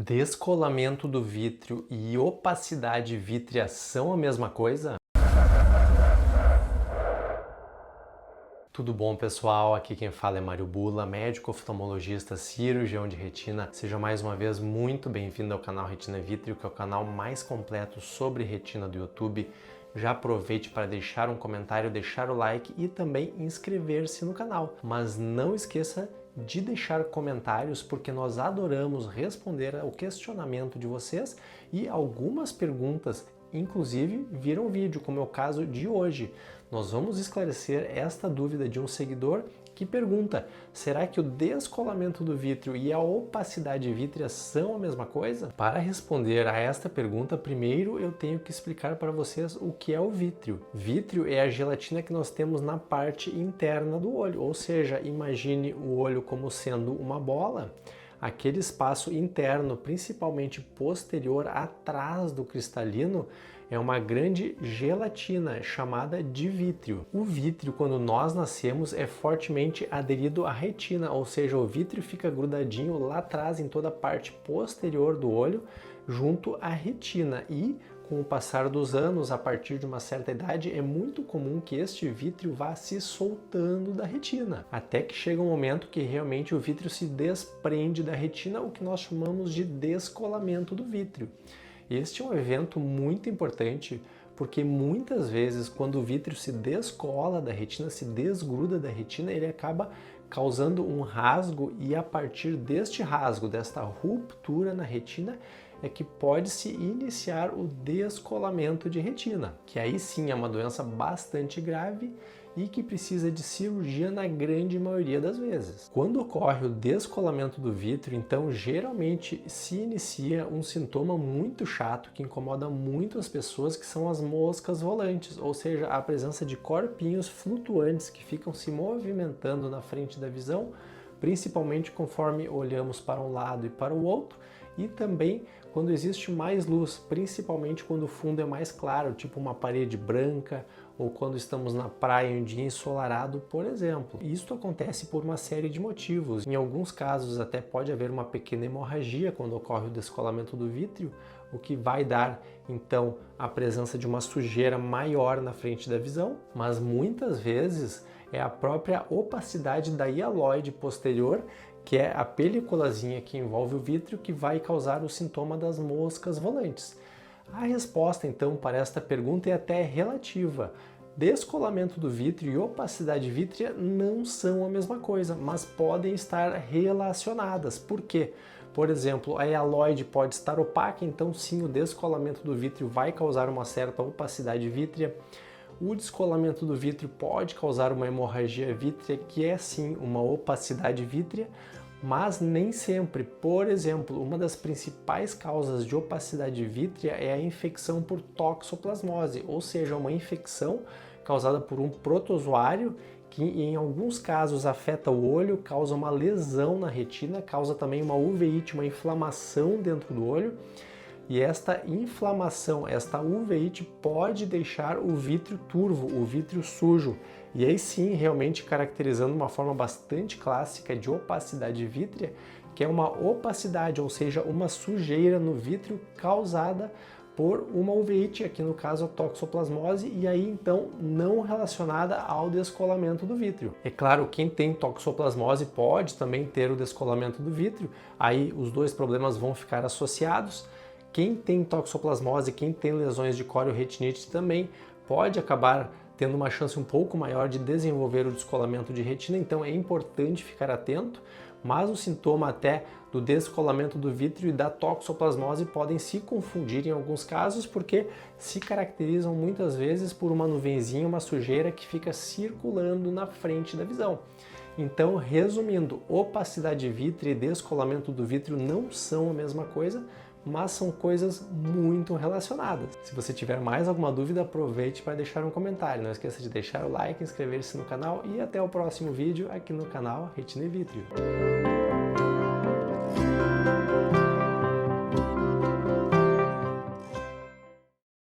Descolamento do vítreo e opacidade vítrea são a mesma coisa? Tudo bom, pessoal? Aqui quem fala é Mário Bula, médico oftalmologista, cirurgião de retina. Seja mais uma vez muito bem-vindo ao canal Retina Vítreo, que é o canal mais completo sobre retina do YouTube. Já aproveite para deixar um comentário, deixar o like e também inscrever-se no canal. Mas não esqueça de deixar comentários, porque nós adoramos responder ao questionamento de vocês e algumas perguntas, inclusive, viram vídeo, como é o caso de hoje. Nós vamos esclarecer esta dúvida de um seguidor que pergunta: será que o descolamento do vítreo e a opacidade vítrea são a mesma coisa? Para responder a esta pergunta, primeiro eu tenho que explicar para vocês o que é o vítreo. Vítreo é a gelatina que nós temos na parte interna do olho, ou seja, imagine o olho como sendo uma bola. Aquele espaço interno, principalmente posterior, atrás do cristalino, é uma grande gelatina chamada de vítreo. O vítreo, quando nós nascemos, é fortemente aderido à retina, ou seja, o vítreo fica grudadinho lá atrás em toda a parte posterior do olho, junto à retina, e com o passar dos anos, a partir de uma certa idade, é muito comum que este vítreo vá se soltando da retina, até que chega um momento que realmente o vítreo se desprende da retina, o que nós chamamos de descolamento do vítreo. Este é um evento muito importante, porque muitas vezes quando o vítreo se descola da retina, se desgruda da retina, ele acaba causando um rasgo, e a partir deste rasgo, desta ruptura na retina, é que pode-se iniciar o descolamento de retina, que aí sim é uma doença bastante grave e que precisa de cirurgia na grande maioria das vezes. Quando ocorre o descolamento do vítreo, então geralmente se inicia um sintoma muito chato que incomoda muito as pessoas, que são as moscas volantes, ou seja, a presença de corpinhos flutuantes que ficam se movimentando na frente da visão, principalmente conforme olhamos para um lado e para o outro, e também quando existe mais luz, principalmente quando o fundo é mais claro, tipo uma parede branca, ou quando estamos na praia em um dia ensolarado, por exemplo. Isso acontece por uma série de motivos. Em alguns casos até pode haver uma pequena hemorragia quando ocorre o descolamento do vítreo, o que vai dar então a presença de uma sujeira maior na frente da visão, mas muitas vezes é a própria opacidade da hialoide posterior, que é a peliculazinha que envolve o vítreo, que vai causar o sintoma das moscas volantes. A resposta então para esta pergunta é até relativa. Descolamento do vítreo e opacidade vítrea não são a mesma coisa, mas podem estar relacionadas. Por quê? Por exemplo, a hialoide pode estar opaca, então sim, o descolamento do vítreo vai causar uma certa opacidade vítrea. O descolamento do vítreo pode causar uma hemorragia vítrea, que é sim uma opacidade vítrea, mas nem sempre. Por exemplo, uma das principais causas de opacidade vítrea é a infecção por toxoplasmose, ou seja, uma infecção causada por um protozoário que em alguns casos afeta o olho, causa uma lesão na retina, causa também uma uveíte, uma inflamação dentro do olho. E esta inflamação, esta uveíte pode deixar o vítreo turvo, o vítreo sujo. E aí sim, realmente caracterizando uma forma bastante clássica de opacidade vítrea, que é uma opacidade, ou seja, uma sujeira no vítreo causada por uma uveíte, aqui no caso a toxoplasmose, e aí então não relacionada ao descolamento do vítreo. É claro, quem tem toxoplasmose pode também ter o descolamento do vítreo, aí os dois problemas vão ficar associados. Quem tem toxoplasmose, quem tem lesões de corioretinite também pode acabar tendo uma chance um pouco maior de desenvolver o descolamento de retina, então é importante ficar atento, mas o sintoma até do descolamento do vítreo e da toxoplasmose podem se confundir em alguns casos, porque se caracterizam muitas vezes por uma nuvenzinha, uma sujeira que fica circulando na frente da visão. Então, resumindo, opacidade vítrea e descolamento do vítreo não são a mesma coisa, mas são coisas muito relacionadas. Se você tiver mais alguma dúvida, aproveite para deixar um comentário. Não esqueça de deixar o like, inscrever-se no canal e até o próximo vídeo aqui no canal Retina e Vítreo.